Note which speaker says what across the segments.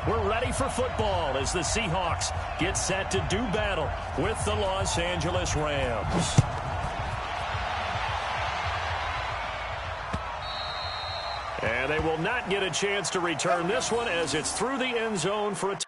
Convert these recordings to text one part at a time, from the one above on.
Speaker 1: We're ready for football as the Seahawks get set to do battle with the Los Angeles Rams. And they will not get a chance to return this one as it's through the end zone for a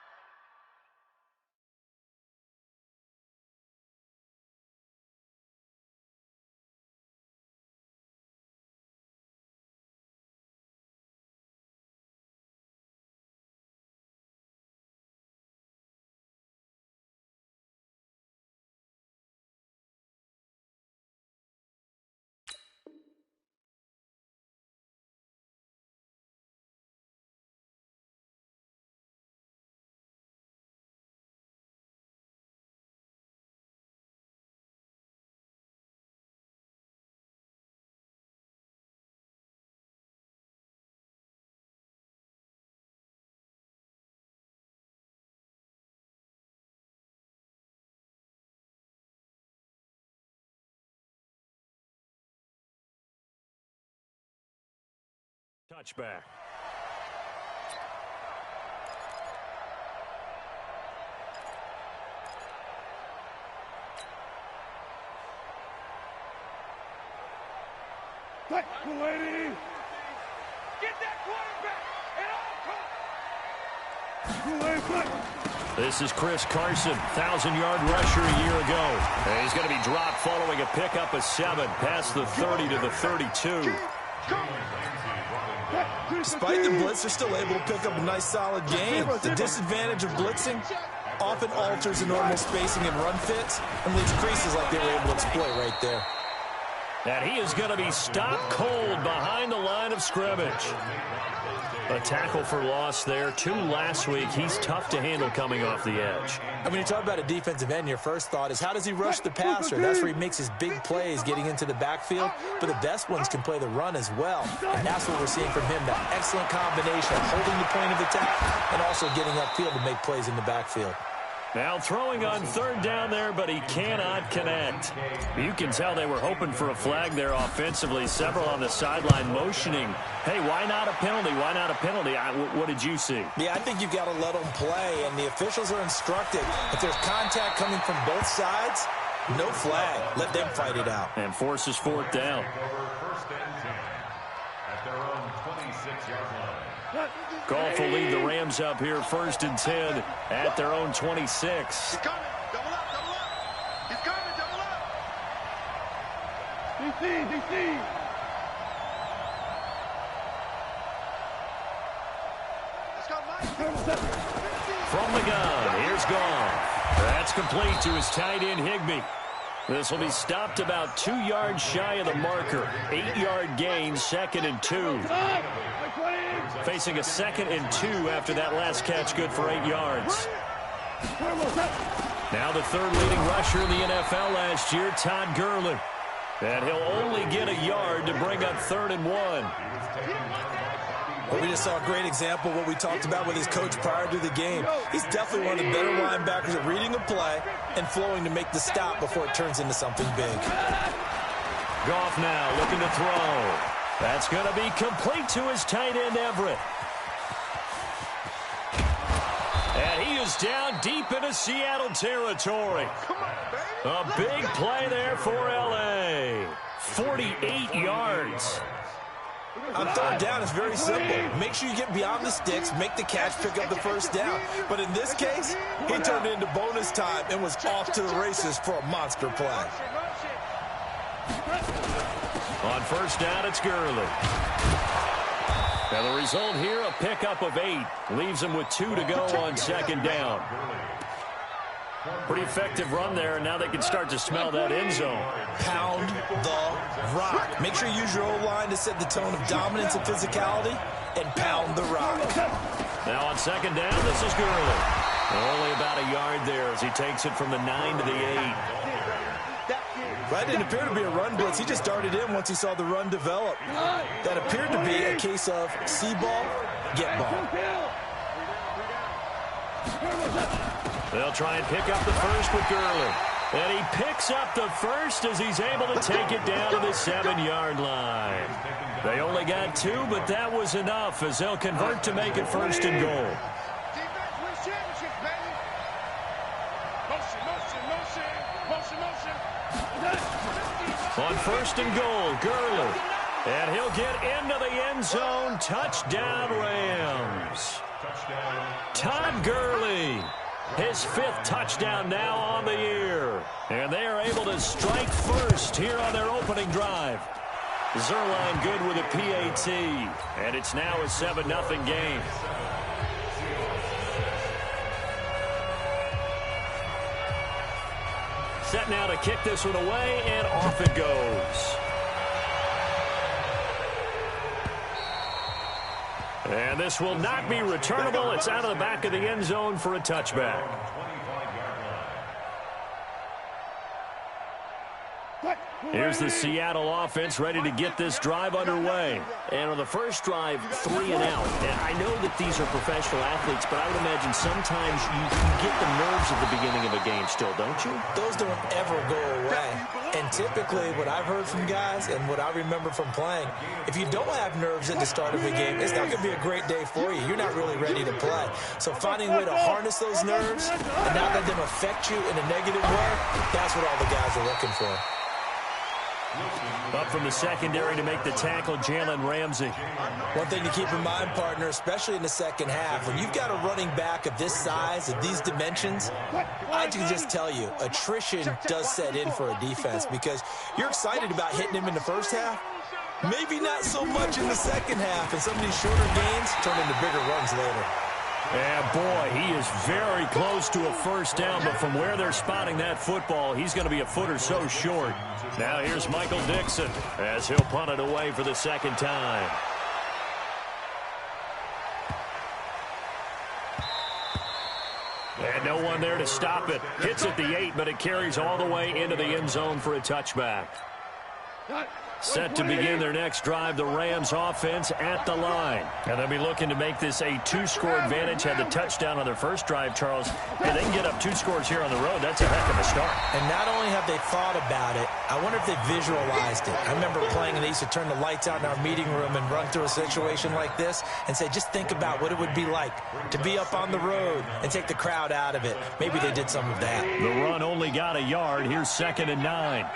Speaker 1: touchback.
Speaker 2: Get that quarterback and all.
Speaker 1: This is Chris Carson, 1,000-yard rusher a year ago. And he's going to be dropped following a pickup of 7 past the 30 to the 32.
Speaker 3: Despite the blitz, they're still able to pick up a nice, solid game. The disadvantage of blitzing often alters the normal spacing and run fits and leaves creases like they were able to exploit right there.
Speaker 1: And he is going to be stopped cold behind the line of scrimmage. A tackle for loss there. 2 last week. He's tough to handle coming off the edge.
Speaker 3: And when you talk about a defensive end, your first thought is, how does he rush the passer? That's where he makes his big plays getting into the backfield. But the best ones can play the run as well. And that's what we're seeing from him, that excellent combination of holding the point of attack and also getting upfield to make plays in the backfield.
Speaker 1: Now throwing on 3rd down there, but he cannot connect. You can tell they were hoping for a flag there offensively. Several on the sideline motioning, hey, why not a penalty? Why not a penalty? What did you see?
Speaker 3: Yeah, I think you've got to let them play, and the officials are instructed. If there's contact coming from both sides, no flag. Let them fight it out.
Speaker 1: And forces 4th down. Goff will lead the Rams up here 1st and 10 at their own 26.
Speaker 2: He's coming. Double up. He's coming. Double up. DC.
Speaker 1: From the gun, here's Goff. That's complete to his tight end, Higbee. This will be stopped about 2 yards shy of the marker. 8-yard gain, 2nd and 2. Facing a 2nd and 2 after that last catch, good for 8 yards. Now the 3rd leading rusher in the NFL last year, Todd Gurley. And he'll only get a yard to bring up 3rd and 1.
Speaker 3: Well, we just saw a great example of what we talked about with his coach prior to the game. He's definitely one of the better linebackers at reading a play and flowing to make the stop before it turns into something big.
Speaker 1: Goff now looking to throw. That's going to be complete to his tight end, Everett. And he is down deep into Seattle territory. A big play there for L.A. 48 yards.
Speaker 3: On 3rd down, it's very simple. Make sure you get beyond the sticks, make the catch, pick up the 1st down. But in this case, he turned it into bonus time and was off to the races for a monster play.
Speaker 1: On 1st down, it's Gurley. Now the result here, a pickup of 8. Leaves him with 2 to go on 2nd down. Pretty effective run there, and now they can start to smell that end zone.
Speaker 3: Pound the rock. Make sure you use your O-line to set the tone of dominance and physicality, and pound the rock.
Speaker 1: Now on 2nd down, this is Gurley. Only about a yard there as he takes it from the 9 to the 8.
Speaker 3: That didn't appear to be a run blitz. He just darted in once he saw the run develop. That appeared to be a case of see ball, get ball.
Speaker 1: They'll try and pick up the 1st with Gurley. And he picks up the 1st as he's able to take it down to the 7-yard line. They only got 2, but that was enough as they'll convert to make it 1st and goal. On first and goal, Gurley. And he'll get into the end zone. Touchdown, Rams. Todd Gurley. His 5th touchdown now on the year. And they are able to strike first here on their opening drive. Zerline good with a PAT. And it's now a 7-0 game. Set now to kick this one away, and off it goes. And this will not be returnable. It's out of the back of the end zone for a touchback. Here's the Seattle offense ready to get this drive underway.
Speaker 4: And on the first drive, 3 and out. And I know that these are professional athletes, but I would imagine sometimes you get the nerves at the beginning of a game still, don't you?
Speaker 3: Those don't ever go away. And typically what I've heard from guys and what I remember from playing, if you don't have nerves at the start of a game, it's not going to be a great day for you. You're not really ready to play. So finding a way to harness those nerves and not let them affect you in a negative way, that's what all the guys are looking for.
Speaker 1: Up from the secondary to make the tackle, Jalen Ramsey.
Speaker 3: One thing to keep in mind, partner, especially in the second half, when you've got a running back of this size, of these dimensions, I can just tell you, attrition does set in for a defense because you're excited about hitting him in the first half. Maybe not so much in the second half, and some of these shorter gains turn into bigger runs later.
Speaker 1: And boy, he is very close to a first down, but from where they're spotting that football, he's going to be a foot or so short. Now here's Michael Dixon as he'll punt it away for the second time. And no one there to stop it. Hits at the 8, but it carries all the way into the end zone for a touchback. Set to begin their next drive, the Rams offense at the line. And they'll be looking to make this a 2-score advantage. Had the touchdown on their first drive, Charles. Hey, they can get up 2 scores here on the road. That's a heck of a start.
Speaker 3: And not only have they thought about it, I wonder if they visualized it. I remember playing and they used to turn the lights out in our meeting room and run through a situation like this and say, just think about what it would be like to be up on the road and take the crowd out of it. Maybe they did some of that.
Speaker 1: The run only got a yard. Here's 2nd and 9.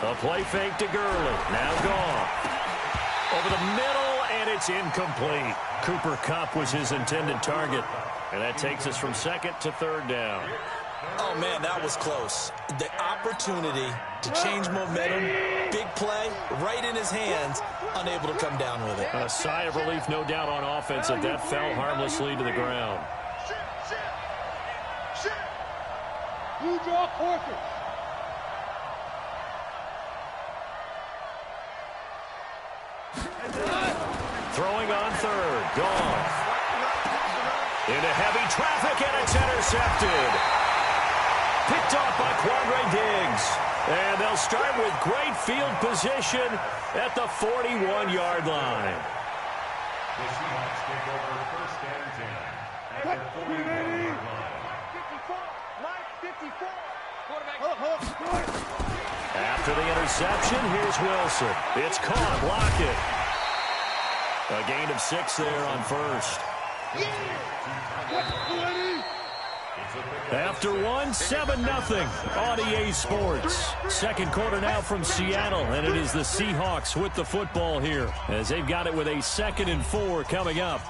Speaker 1: A play fake to Gurley. Now gone. Over the middle, and it's incomplete. Cooper Kupp was his intended target. And that takes us from 2nd to 3rd down.
Speaker 3: Oh, man, that was close. The opportunity to change momentum, big play, right in his hands, unable to come down with it.
Speaker 1: A sigh of relief, no doubt, on offense that that fell harmlessly to the ground.
Speaker 2: You draw quarter.
Speaker 1: Throwing on 3rd. Gone. Into heavy traffic, and it's intercepted. Picked off by Quandre Diggs. And they'll start with great field position at the 41-yard line.
Speaker 5: The Seahawks take over 1st and 10 at the 41-yard line.
Speaker 2: 54.
Speaker 1: After the interception, here's Wilson. It's caught. Block it. A gain of 6 there on 1st. After 7-0 on EA Sports. Second quarter now from Seattle, and it is the Seahawks with the football here as they've got it with a 2nd and 4 coming up.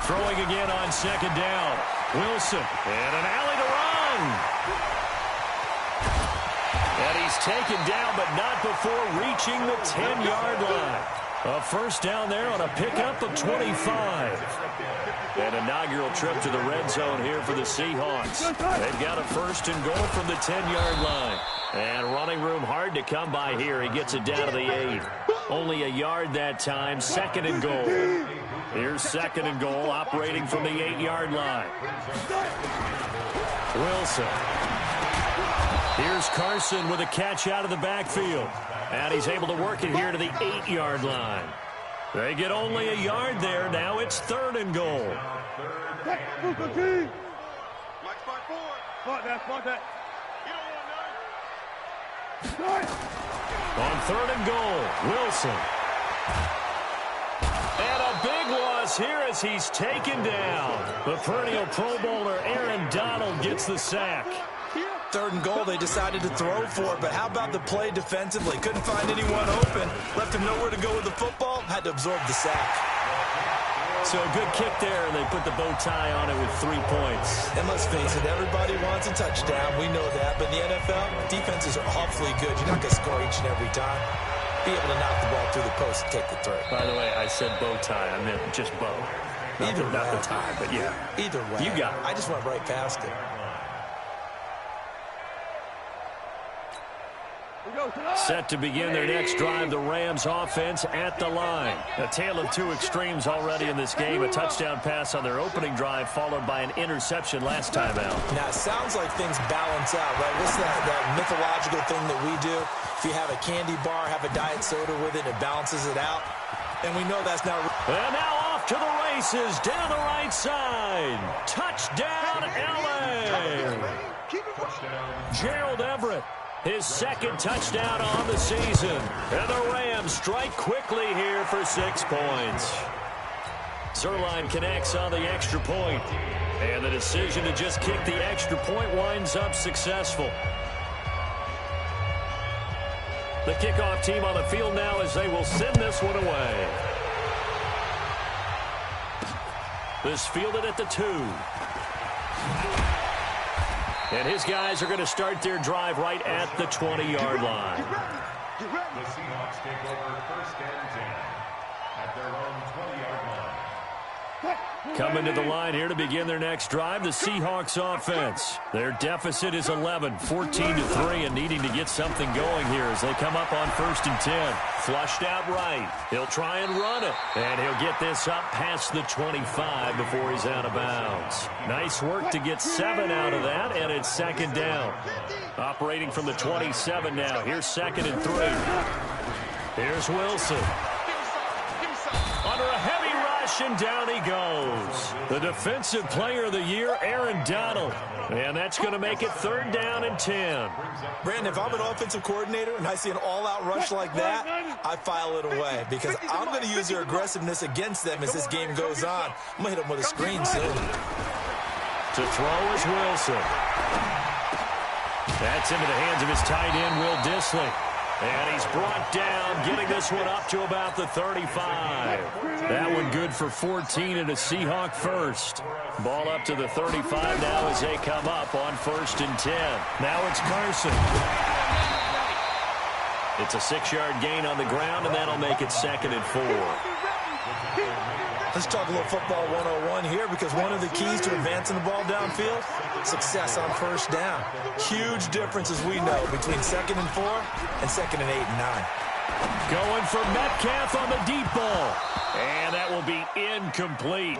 Speaker 1: Throwing again on 2nd down. Wilson, and an alley to run. And he's taken down, but not before reaching the 10-yard line. A first down there on a pickup of 25. An inaugural trip to the red zone here for the Seahawks. They've got a 1st and goal from the 10-yard line. And running room hard to come by here. He gets it down to the 8. Only a yard that time. 2nd and goal. Here's 2nd and goal, operating from the 8-yard line. Wilson. Here's Carson with a catch out of the backfield. And he's able to work it here to the 8-yard line. They get only a yard there. Now it's 3rd and goal.
Speaker 5: third and goal.
Speaker 2: Mike, spot forward.
Speaker 6: Spot that.
Speaker 2: You don't want none.
Speaker 1: On third and goal, Wilson. And a big loss here as he's taken down. The perennial Pro Bowler Aaron Donald gets the sack.
Speaker 3: Third and goal, they decided to throw for it, but how about the play defensively? Couldn't find anyone open, left him nowhere to go with the football, had to absorb the sack.
Speaker 1: So a good kick there, and they put the bow tie on it with 3 points.
Speaker 3: And let's face it, everybody wants a touchdown. We know that. But in the NFL, defenses are awfully good. You're not going to score each and every time. Be able to knock the ball through the post and take the throw.
Speaker 1: By the way, I said bow tie. I meant just bow. Not the tie, but yeah.
Speaker 3: Either way.
Speaker 1: You got it.
Speaker 3: I just went right past it.
Speaker 1: Set to begin their next drive, the Rams offense at the line. A tale of two extremes already in this game. A touchdown pass on their opening drive, followed by an interception last time out.
Speaker 3: Now, it sounds like things balance out, right? What's that mythological thing that we do? If you have a candy bar, have a diet soda with it, it balances it out. And we know that's not...
Speaker 1: And now off to the races, down the right side. Touchdown, L.A. Gerald Everett. His second touchdown on the season. And the Rams strike quickly here for 6 points. Zerline connects on the extra point. And the decision to just kick the extra point winds up successful. The kickoff team on the field now as they will send this one away. This fielded at the 2. And his guys are going to start their drive right at the 20-yard line.
Speaker 5: The Seahawks take over first and 10 at their own 20-yard line.
Speaker 1: Coming to the line here to begin their next drive, the Seahawks offense. Their deficit is 11, 14-3, and needing to get something going here as they come up on first and 10. Flushed out right. He'll try and run it, and he'll get this up past the 25 before he's out of bounds. Nice work to get 7 out of that, and it's second down. Operating from the 27 now. Here's second and 3. Here's Wilson. Under a heavy rush, and down he goes. The defensive player of the year, Aaron Donald. And that's going to make it third down and 10.
Speaker 3: Brandon, if I'm an offensive coordinator and I see an all-out rush like that, I file it away because I'm going to use their aggressiveness against them as this game goes on. I'm going to hit them with a screen soon.
Speaker 1: To throw is Wilson. That's into the hands of his tight end, Will Dissly. And he's brought down, getting this one up to about the 35. That one good for 14 and a Seahawk first. Ball up to the 35 now as they come up on first and 10. Now it's Carson. It's a 6-yard gain on the ground, and that'll make it second and 4.
Speaker 3: Let's talk a little football 101 here because one of the keys to advancing the ball downfield, success on first down. Huge difference, as we know, between second and 4 and second and 8 and 9.
Speaker 1: Going for Metcalf on the deep ball. And that will be incomplete.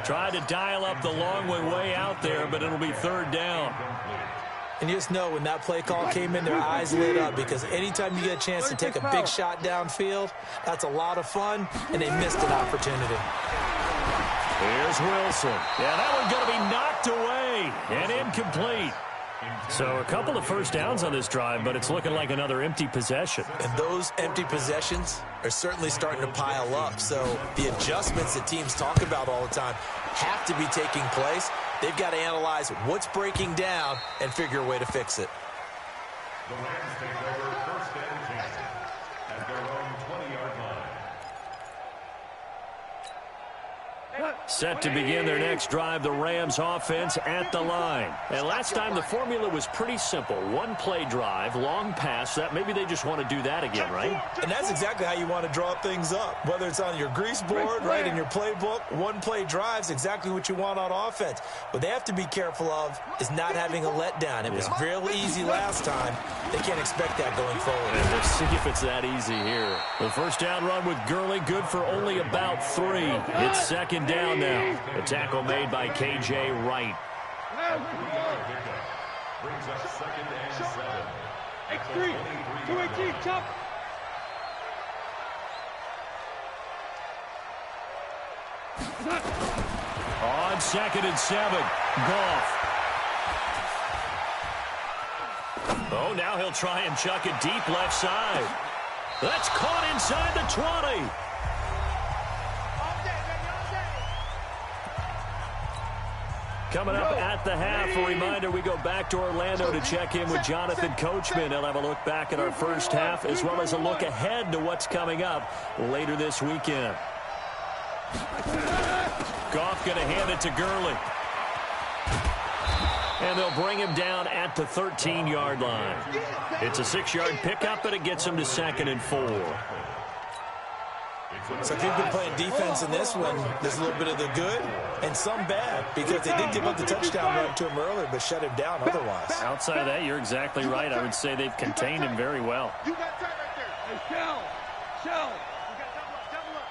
Speaker 1: Tried to dial up the long way out there, but it'll be third down.
Speaker 3: And you just know when that play call came in, their eyes lit up because anytime you get a chance to take a big shot downfield, that's a lot of fun, and they missed an opportunity.
Speaker 1: Here's Wilson. Yeah, that one's going to be knocked away and incomplete. So a couple of first downs on this drive, but it's looking like another empty possession.
Speaker 3: And those empty possessions are certainly starting to pile up. So the adjustments that teams talk about all the time have to be taking place. They've got to analyze what's breaking down and figure a way to fix it.
Speaker 5: The Rams take over first and 10 at their own 20-yard line.
Speaker 1: Set to begin their next drive, the Rams offense at the line. And last time the formula was pretty simple. One play drive, long pass. That maybe they just want to do that again, right?
Speaker 3: And that's exactly how you want to draw things up. Whether it's on your grease board, right, in your playbook, one play drive's exactly what you want on offense. What they have to be careful of is not having a letdown. It was real easy last time. They can't expect that going forward.
Speaker 1: And let's see if it's that easy here. The first down run with Gurley, good for only about 3. It's second down now. A tackle made by K.J. Wright.
Speaker 5: A 3-yard pickup brings up second and 7.
Speaker 6: X3, 218, chop.
Speaker 1: On on 2nd and 7. Goff. Oh, now he'll try and chuck it deep left side. That's caught inside the 20. Coming up at the half, a reminder, we go back to Orlando to check in with Jonathan Coachman. He'll have a look back at our first half as well as a look ahead to what's coming up later this weekend. Goff going to hand it to Gurley. And they'll bring him down at the 13-yard line. It's a 6-yard pickup, but it gets him to 2nd and 4.
Speaker 3: So if you've been playing defense in this one, there's a little bit of the good and some bad, because they did give up the touchdown run to him earlier, but shut him down otherwise.
Speaker 1: Outside of that, you're exactly right. I would say they've contained him very well.
Speaker 2: You got time right there.
Speaker 6: Hey, Shell. Shell.
Speaker 2: You got double up.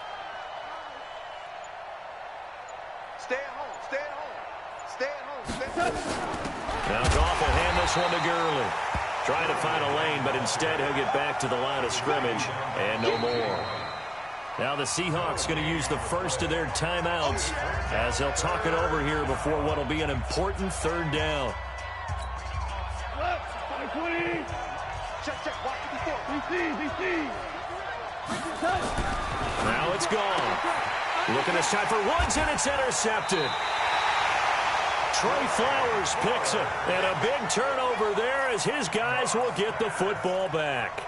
Speaker 2: Stay at home. Stay at home. Stay at home. Stay at home.
Speaker 1: Now Goff will hand this one to Gurley. Trying to find a lane, but instead he'll get back to the line of scrimmage and no more. Now the Seahawks going to use the first of their timeouts as they'll talk it over here before what will be an important 3rd down.
Speaker 2: Check. Watch it before.
Speaker 6: DC.
Speaker 1: Now it's gone. Looking this time for Woods, and it's intercepted. Trey Flowers picks it, and a big turnover there as his guys will get the football back.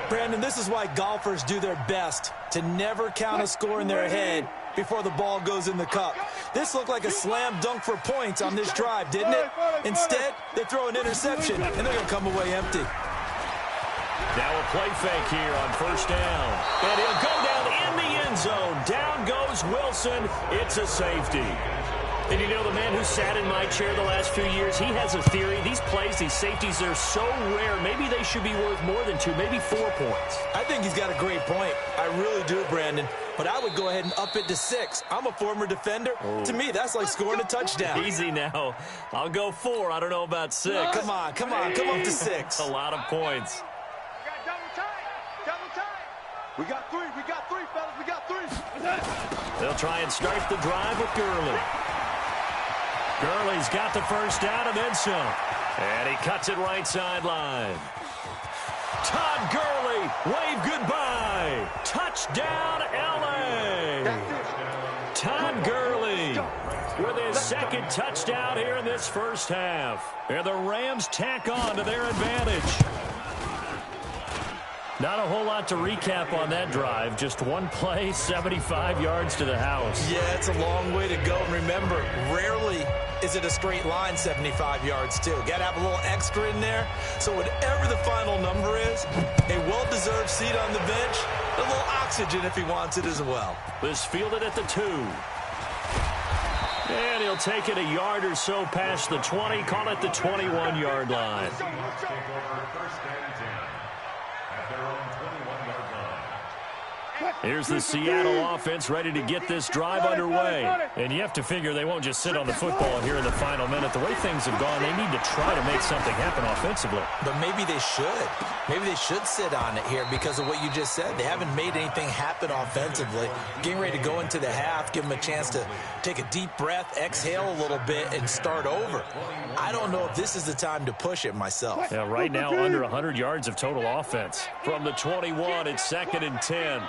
Speaker 3: Brandon, this is why golfers do their best to never count a score in their head before the ball goes in the cup. This looked like a slam dunk for points on this drive, didn't it? Instead, they throw an interception, and they're going to come away empty.
Speaker 1: Now a play fake here on 1st down. And he'll go down in the end zone. Down goes Wilson. It's a safety. And you know, the man who sat in my chair the last few years, he has a theory. These plays, these safeties, they're so rare. Maybe they should be worth more than 2, maybe 4 points.
Speaker 3: I think he's got a great point. I really do, Brandon. But I would go ahead and up it to 6. I'm a former defender. Oh. To me, that's like scoring a touchdown.
Speaker 1: Easy now. I'll go 4. I don't know about 6.
Speaker 3: Come on. Come up to 6.
Speaker 1: A lot of points.
Speaker 2: We got double time. We got 3, fellas. We got 3.
Speaker 1: They'll try and start the drive with Gurley. Gurley's got the first down and then some. And he cuts it right sideline. Todd Gurley, wave goodbye. Touchdown, L.A. Todd Gurley with his 2nd touchdown here in this first half. And the Rams tack on to their advantage. Not a whole lot to recap on that drive. Just one play, 75 yards to the house.
Speaker 3: Yeah, it's a long way to go. And remember, rarely is it a straight line 75 yards, too. Got to have a little extra in there. So whatever the final number is, a well-deserved seat on the bench, a little oxygen if he wants it as well.
Speaker 1: This fielded at the 2. And he'll take it a yard or so past the 20, call it the 21-yard line. Here's the Seattle offense ready to get this drive underway. And you have to figure they won't just sit on the football here in the final minute. The way things have gone, they need to try to make something happen offensively.
Speaker 3: But maybe they should. Maybe they should sit on it here because of what you just said. They haven't made anything happen offensively. Getting ready to go into the half, give them a chance to take a deep breath, exhale a little bit, and start over. I don't know if this is the time to push it myself.
Speaker 1: Yeah, right now under 100 yards of total offense. From the 21, it's 2nd and 10.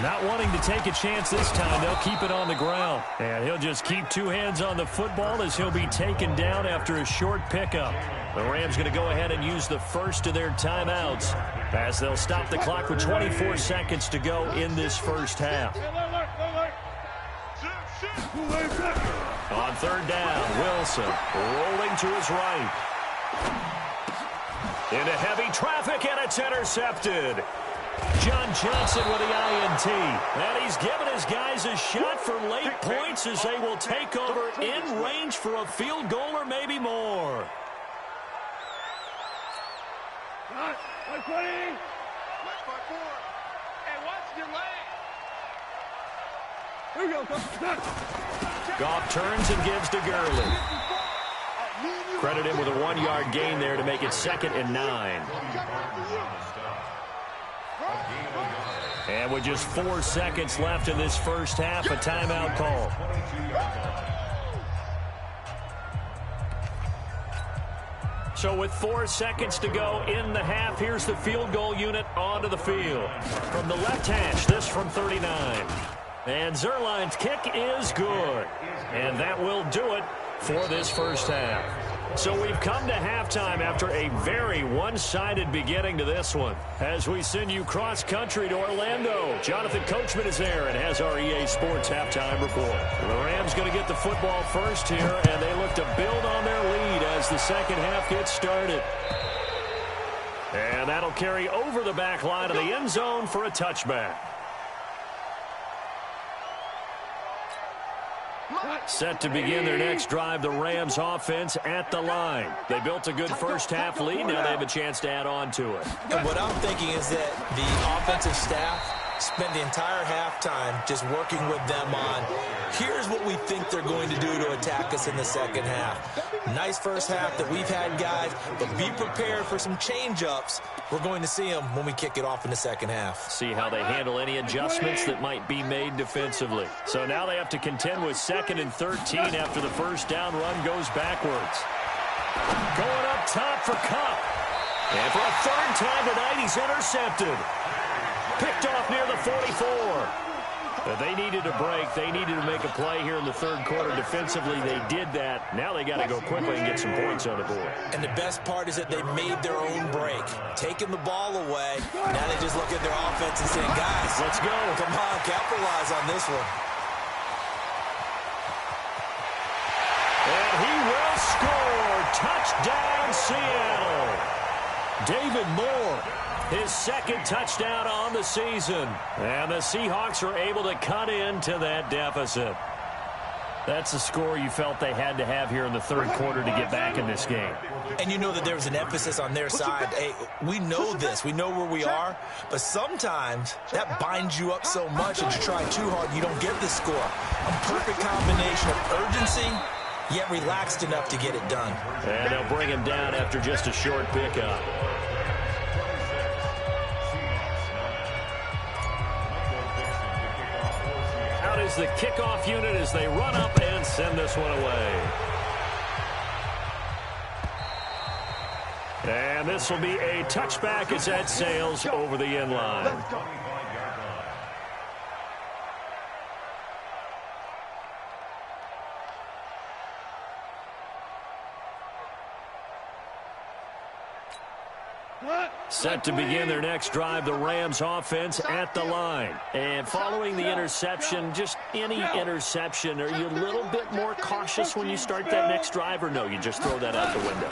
Speaker 1: Not wanting to take a chance this time, they'll keep it on the ground. And he'll just keep 2 hands on the football as he'll be taken down after a short pickup. The Rams going to go ahead and use the first of their timeouts as they'll stop the clock with 24 seconds to go in this first half. On 3rd down, Wilson rolling to his right. Into heavy traffic, and it's intercepted. John Johnson with the INT. And he's given his guys a shot for late points as they will take over in range for a field goal or maybe more.
Speaker 2: Watch 4. Hey, watch your leg.
Speaker 6: Here we go.
Speaker 1: Goff turns and gives to Gurley. Credit him with a 1-yard gain there to make it 2nd and 9. And with just 4 seconds left in this first half, a timeout call. So with 4 seconds to go in the half, here's the field goal unit onto the field. From the left hash, this from 39. And Zerline's kick is good. And that will do it for this first half. So we've come to halftime after a very one-sided beginning to this one. As we send you cross-country to Orlando, Jonathan Coachman is there and has our EA Sports halftime report. The Rams going to get the football first here, and they look to build on their lead as the second half gets started. And that'll carry over the back line of the end zone for a touchback. Set to begin their next drive, the Rams offense at the line. They built a good first half lead. Now they have a chance to add on to it.
Speaker 3: And what I'm thinking is that the offensive staff spent the entire halftime just working with them on, here's what we think they're going to do to attack us in the second half. Nice first half that we've had, guys, but be prepared for some change-ups. We're going to see them when we kick it off in the second half.
Speaker 1: See how they handle any adjustments that might be made defensively. So now they have to contend with 2nd and 13 after the first down run goes backwards. Going up top for Cup. And for a third time tonight, he's intercepted. Picked off near the 44. But they needed a break. They needed to make a play here in the third quarter. Defensively, they did that. Now they got to go quickly and get some points on the board.
Speaker 3: And the best part is that they made their own break. Taking the ball away. Now they just look at their offense and saying, guys,
Speaker 1: let's go.
Speaker 3: Come on, capitalize on this one.
Speaker 1: And he will score. Touchdown, Seattle. David Moore. His second touchdown on the season. And the Seahawks are able to cut into that deficit. That's the score you felt they had to have here in the third quarter to get back in this game.
Speaker 3: And you know that there was an emphasis on their side. Hey, we know this. We know where we are. But sometimes that binds you up so much that you try too hard, you don't get the score. A perfect combination of urgency, yet relaxed enough to get it done.
Speaker 1: And they'll bring him down after just a short pickup. Is the kickoff unit as they run up and send this one away. And this will be a touchback as that sails over the end line. Set to begin their next drive, the Rams offense at the line. And following the interception, just any interception, are you a little bit more cautious when you start that next drive, or no, you just throw that out the window?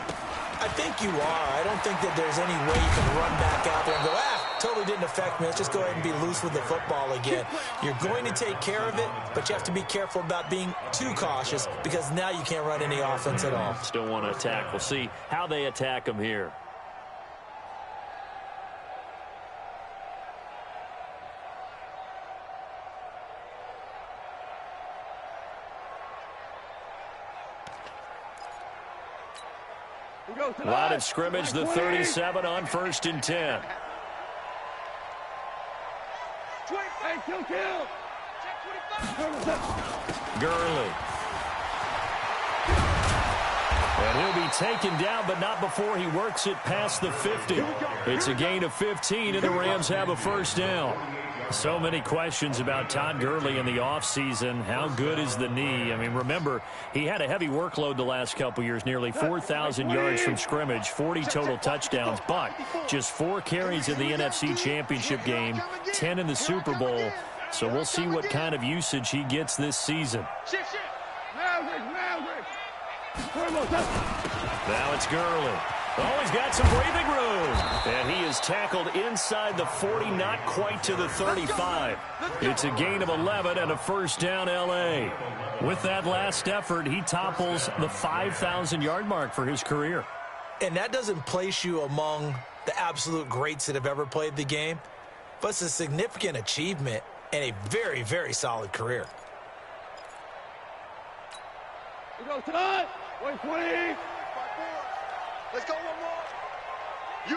Speaker 3: I think you are. I don't think that there's any way you can run back out there and go, totally didn't affect me. Let's just go ahead and be loose with the football again. You're going to take care of it, but you have to be careful about being too cautious because now you can't run any offense at all.
Speaker 1: Still want to attack. We'll see how they attack them here. Line of scrimmage, the 37 on 1st and 10. Gurley. And he'll be taken down, but not before he works it past the 50. It's a gain of 15, and the Rams have a first down. So many questions about Todd Gurley in the offseason. How good is the knee? I mean, remember, he had a heavy workload the last couple years, nearly 4,000 yards from scrimmage, 40 total touchdowns, but just 4 carries in the NFC Championship game, 10 in the Super Bowl. So we'll see what kind of usage he gets this season. Now it's Gurley. Oh, he's got some breathing room. And he is tackled inside the 40, not quite to the 35. It's a gain of 11 and a first down, L.A. With that last effort, he topples the 5,000-yard mark for his career.
Speaker 3: And that doesn't place you among the absolute greats that have ever played the game, but it's a significant achievement and a very, very solid career.
Speaker 6: We go tonight. 120.
Speaker 2: Let's go one more. You.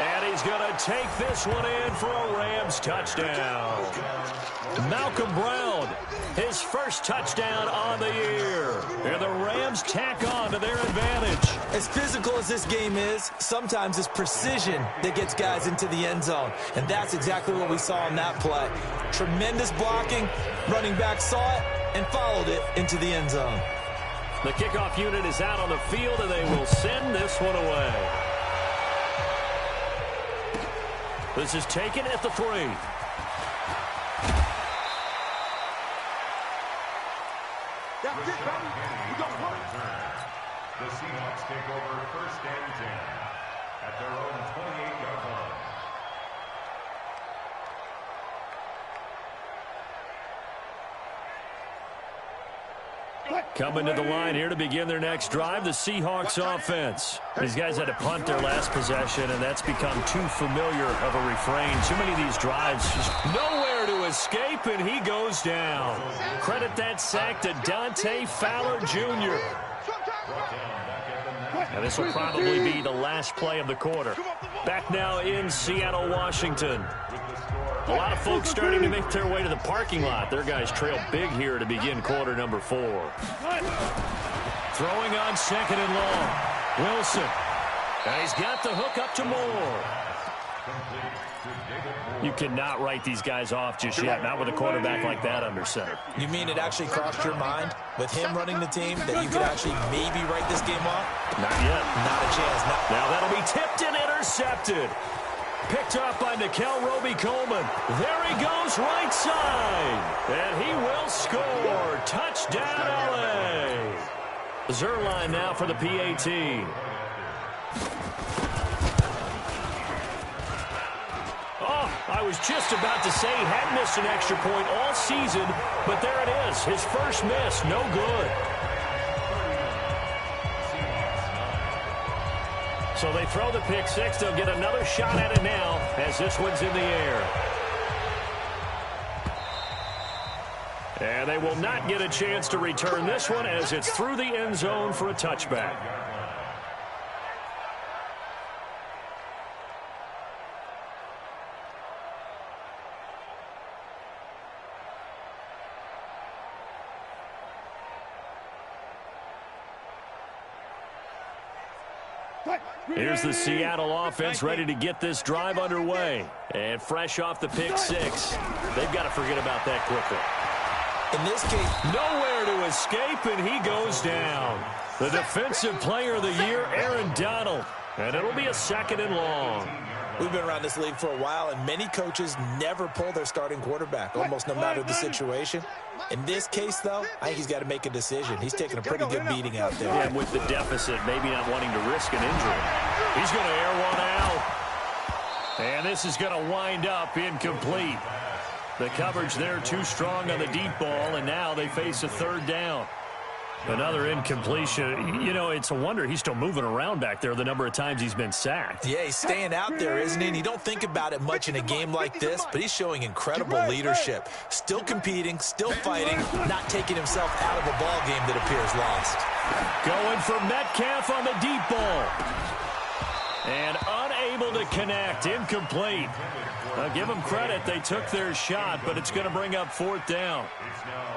Speaker 1: And he's going to take this one in for a Rams touchdown. Malcolm Brown, his first touchdown on the year. And the Rams tack on to their advantage.
Speaker 3: As physical as this game is, sometimes it's precision that gets guys into the end zone. And that's exactly what we saw on that play. Tremendous blocking, running back saw it and followed it into the end zone.
Speaker 1: The kickoff unit is out on the field, and they will send this one away. This is taken at the 3.
Speaker 2: That's it, baby. We got one.
Speaker 5: The Seahawks take over 1st and 10 at their own 28-yard line.
Speaker 1: Coming to the line here to begin their next drive, the Seahawks offense. These guys had to punt their last possession, and that's become too familiar of a refrain. Too many of these drives, just nowhere to escape, and he goes down. Credit that sack to Dante Fowler Jr. And this will probably be the last play of the quarter. Back now in Seattle, Washington. A lot of folks starting to make their way to the parking lot. Their guys trail big here to begin quarter number 4. Throwing on 2nd and long. Wilson. And he's got the hook up to Moore. You cannot write these guys off just yet, not with a quarterback like that under center.
Speaker 3: You mean it actually crossed your mind with him running the team that you could actually maybe write this game off?
Speaker 1: Not yet.
Speaker 3: Not a chance.
Speaker 1: Now that'll be tipped and intercepted. Picked up by Nickel Roby-Coleman. There he goes right side. And he will score. Touchdown, L.A. Zerline now for the PAT. Oh, I was just about to say he hadn't missed an extra point all season, but there it is. His first miss, no good. So they throw the pick 6. They'll get another shot at it now as this one's in the air. And they will not get a chance to return this one as it's through the end zone for a touchback. Here's the Seattle offense ready to get this drive underway. And fresh off the pick 6. They've got to forget about that quickly.
Speaker 3: In this case,
Speaker 1: nowhere to escape, and he goes down. The defensive player of the year, Aaron Donald. And it'll be a 2nd and long.
Speaker 3: We've been around this league for a while, and many coaches never pull their starting quarterback, almost no matter the situation. In this case, though, I think he's got to make a decision. He's taking a pretty good beating out there.
Speaker 1: And with the deficit, maybe not wanting to risk an injury. He's going to air one out. And this is going to wind up incomplete. The coverage there too strong on the deep ball, and now they face a 3rd down. Another incompletion. You know, it's a wonder he's still moving around back there the number of times he's been sacked.
Speaker 3: Yeah, he's staying out there, isn't he? And you don't think about it much in a game like this, but he's showing incredible leadership. Still competing, still fighting, not taking himself out of a ball game that appears lost.
Speaker 1: Going for Metcalf on the deep ball. And unable to connect. Incomplete. I'll give them credit. They took their shot, but it's going to bring up 4th down.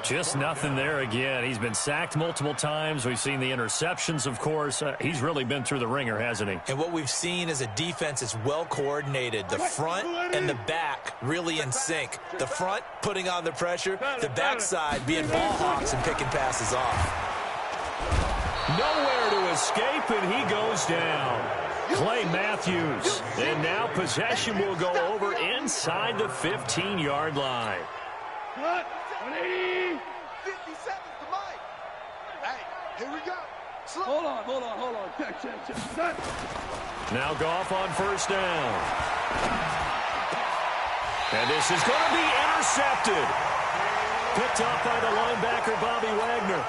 Speaker 1: Just nothing there again. He's been sacked multiple times. We've seen the interceptions, of course. He's really been through the ringer, hasn't he?
Speaker 3: And what we've seen is a defense that's well coordinated. The front and the back really in sync. The front putting on the pressure. The backside being ball hawks and picking passes off.
Speaker 1: Nowhere to escape, and he goes down. Clay Matthews. And now possession will go over inside the 15-yard line.
Speaker 2: 180. 57 to Mike. Hey, here we go. Slow.
Speaker 6: Hold on. Check. Set.
Speaker 1: Now Goff on 1st down. And this is going to be intercepted. Picked up by the linebacker, Bobby Wagner.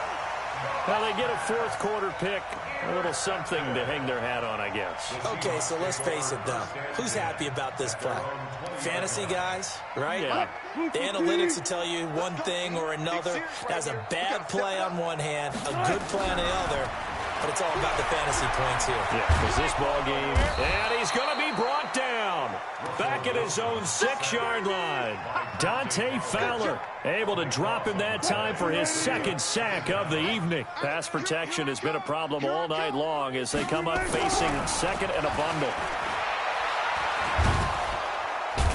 Speaker 1: Now they get a 4th quarter pick. A little something to hang their hat on, I guess.
Speaker 3: Okay, so let's face it, though. Who's happy about this play? Fantasy guys, right?
Speaker 1: Yeah.
Speaker 3: The analytics will tell you one thing or another. That's a bad play on one hand, a good play on the other. but it's all about the fantasy points here.
Speaker 1: Yeah, because this ball game, and he's going to be brought down. Back at his own 6-yard line. Dante Fowler able to drop in that time for his second sack of the evening. Pass protection has been a problem all night long as they come up facing second and a bundle.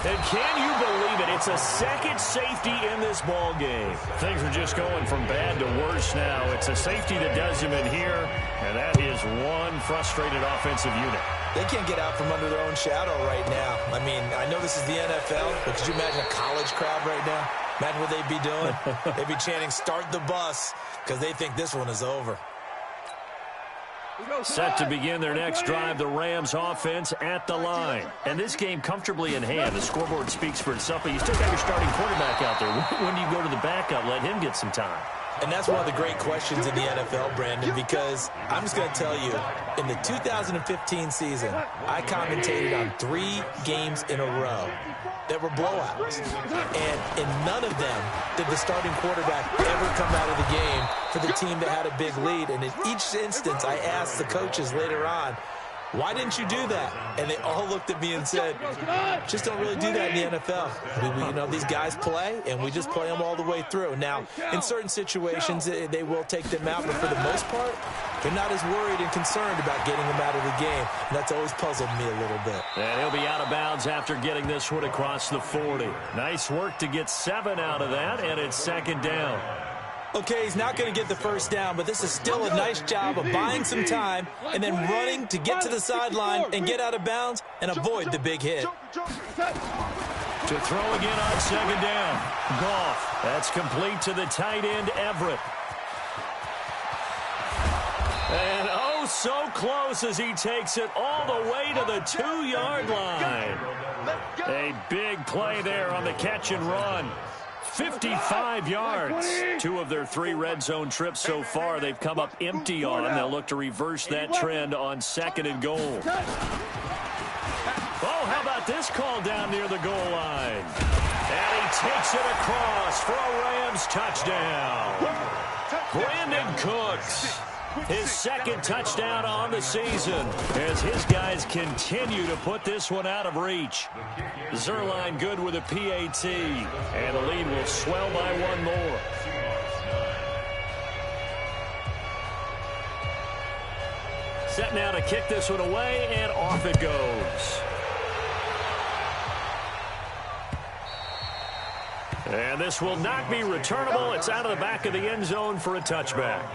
Speaker 1: And can you believe it? It's a second safety in this ball game. Things are just going from bad to worse now. It's a safety that does him in here, and that is one frustrated offensive unit.
Speaker 3: They can't get out from under their own shadow right now. I mean, I know this is the NFL, but could you imagine a college crowd right now? Imagine what they'd be doing. They'd be chanting, "Start the bus," because they think this one is over.
Speaker 1: Set to begin their next drive, the Rams offense at the line. And this game comfortably in hand. The scoreboard speaks for itself, but you still got your starting quarterback out there. When do you go to the backup? Let him get some time.
Speaker 3: And that's one of the great questions in the NFL, Brandon, because I'm just going to tell you, in the 2015 season, I commentated on 3 games in a row that were blowouts. And in none of them did the starting quarterback ever come out of the game for the team that had a big lead. And in each instance, I asked the coaches later on, why didn't you do that? And they all looked at me and said, just don't really do that in the NFL. You know, these guys play, and we just play them all the way through. Now, in certain situations, they will take them out, but for the most part, they're not as worried and concerned about getting them out of the game. And that's always puzzled me a little bit.
Speaker 1: And he'll be out of bounds after getting this one across the 40. Nice work to get 7 out of that, and it's second down.
Speaker 3: Okay, he's not going to get the first down, but this is still a nice job of buying some time and then running to get to the sideline and get out of bounds and avoid the big hit.
Speaker 1: To throw again on second down. Goff. That's complete to the tight end, Everett. And oh, so close as he takes it all the way to the 2-yard line. A big play there on the catch and run. 55 yards. 2 of their 3 red zone trips so far they've come up empty on. They'll look to reverse that trend on second and goal. Oh, how about this call down near the goal line? And he takes it across for a Rams touchdown. Brandon Cooks. His second touchdown on the season as his guys continue to put this one out of reach. Zerline good with a PAT, and the lead will swell by 1 more. Set now to kick this one away, and off it goes. And this will not be returnable. It's out of the back of the end zone for a touchback.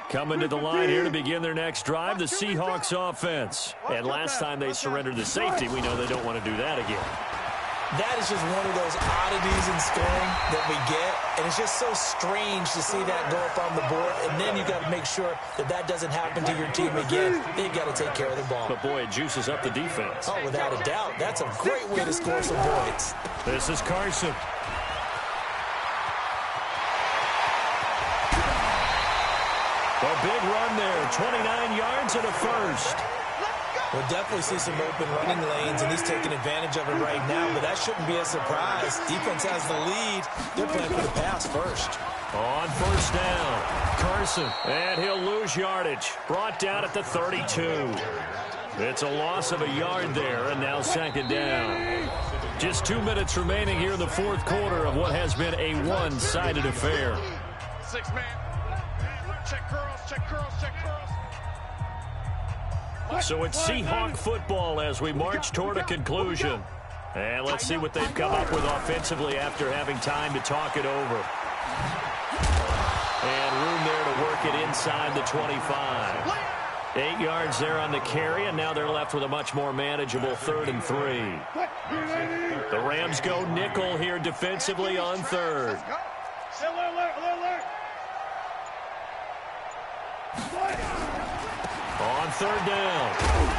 Speaker 1: Coming to the line here to begin their next drive, the Seahawks offense. And last time they surrendered the safety, we know they don't want to do that again.
Speaker 3: That is just one of those oddities in scoring that we get, and it's just so strange to see that go up on the board, and then you got to make sure that that doesn't happen to your team again. They've got to take care of the ball.
Speaker 1: But boy, it juices up the defense.
Speaker 3: Oh, without a doubt. That's a great way to score some points.
Speaker 1: This is Carson. A big run there, 29 yards and a first.
Speaker 3: We'll definitely see some open running lanes, and he's taking advantage of it right now, but that shouldn't be a surprise. Defense has the lead. They're playing for the pass first.
Speaker 1: On first down, Carson, and he'll lose yardage. Brought down at the 32. It's a loss of a yard there, and now second down. Just 2 minutes remaining here in the fourth quarter of what has been a one-sided affair.
Speaker 2: 6-man. Check curls, check curls, check curls.
Speaker 1: So it's Seahawk football as we march toward a conclusion. And let's see what they've come up with offensively after having time to talk it over. And room there to work it inside the 25. 8 yards there on the carry, and now they're left with a much more manageable 3rd and 3. The Rams go nickel here defensively on 3rd. On 3rd down,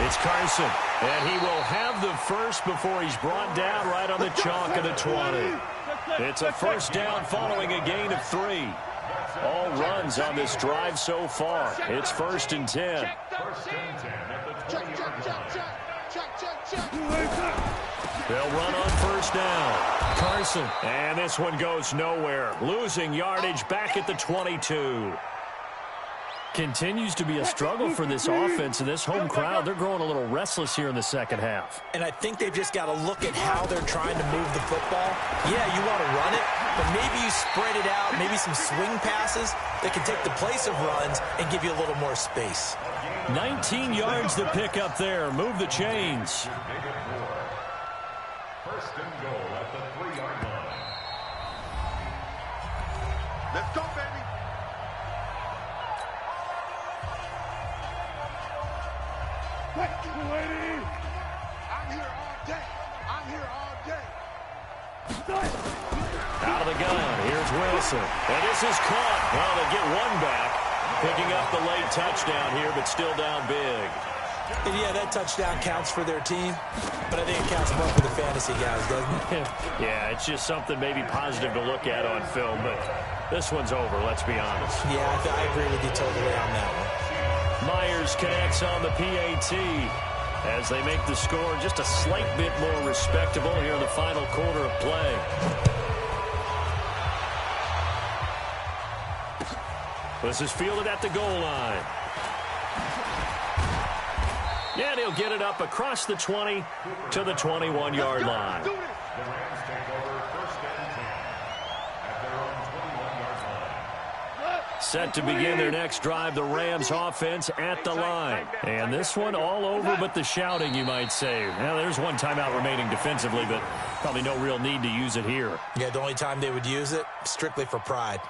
Speaker 1: it's Carson, and he will have the first before he's brought down right on the chalk of the 20. It's a first down following a gain of 3. All runs on this drive so far. It's 1st and 10. They'll run on first down. Carson. And this one goes nowhere. Losing yardage back at the 22.
Speaker 4: Continues to be a struggle for this offense and this home crowd. They're growing a little restless here in the second half.
Speaker 3: And I think they've just got to look at how they're trying to move the football. Yeah, you want to run it, but maybe you spread it out, maybe some swing passes that can take the place of runs and give you a little more space.
Speaker 1: 19 yards to pick up there. Move the chains.
Speaker 5: First and goal at the 3-yard line.
Speaker 2: Let's go, baby.
Speaker 6: Thank you, lady.
Speaker 2: I'm here all day. I'm here all day.
Speaker 1: Out of the gun. Here's Wilson. And this is caught. Well, they get one back. Picking up the late touchdown here, but still down big.
Speaker 3: And yeah, that touchdown counts for their team, but I think it counts more for the fantasy guys, doesn't it?
Speaker 1: Yeah, it's just something maybe positive to look at on film, but this one's over, let's be honest.
Speaker 3: Yeah, I agree with you totally on that one.
Speaker 1: Myers connects on the PAT as they make the score just a slight bit more respectable here in the final quarter of play. This is fielded at the goal line. And he'll get it up across the 20 to the 21-yard line.
Speaker 5: The Rams take over first and 10 at their own 21-yard line.
Speaker 1: Set to begin their next drive, the Rams offense at the line. And this one all over but the shouting, you might say. Now, there's one timeout remaining defensively, but probably no real need to use it here.
Speaker 3: Yeah, the only time they would use it, strictly for pride.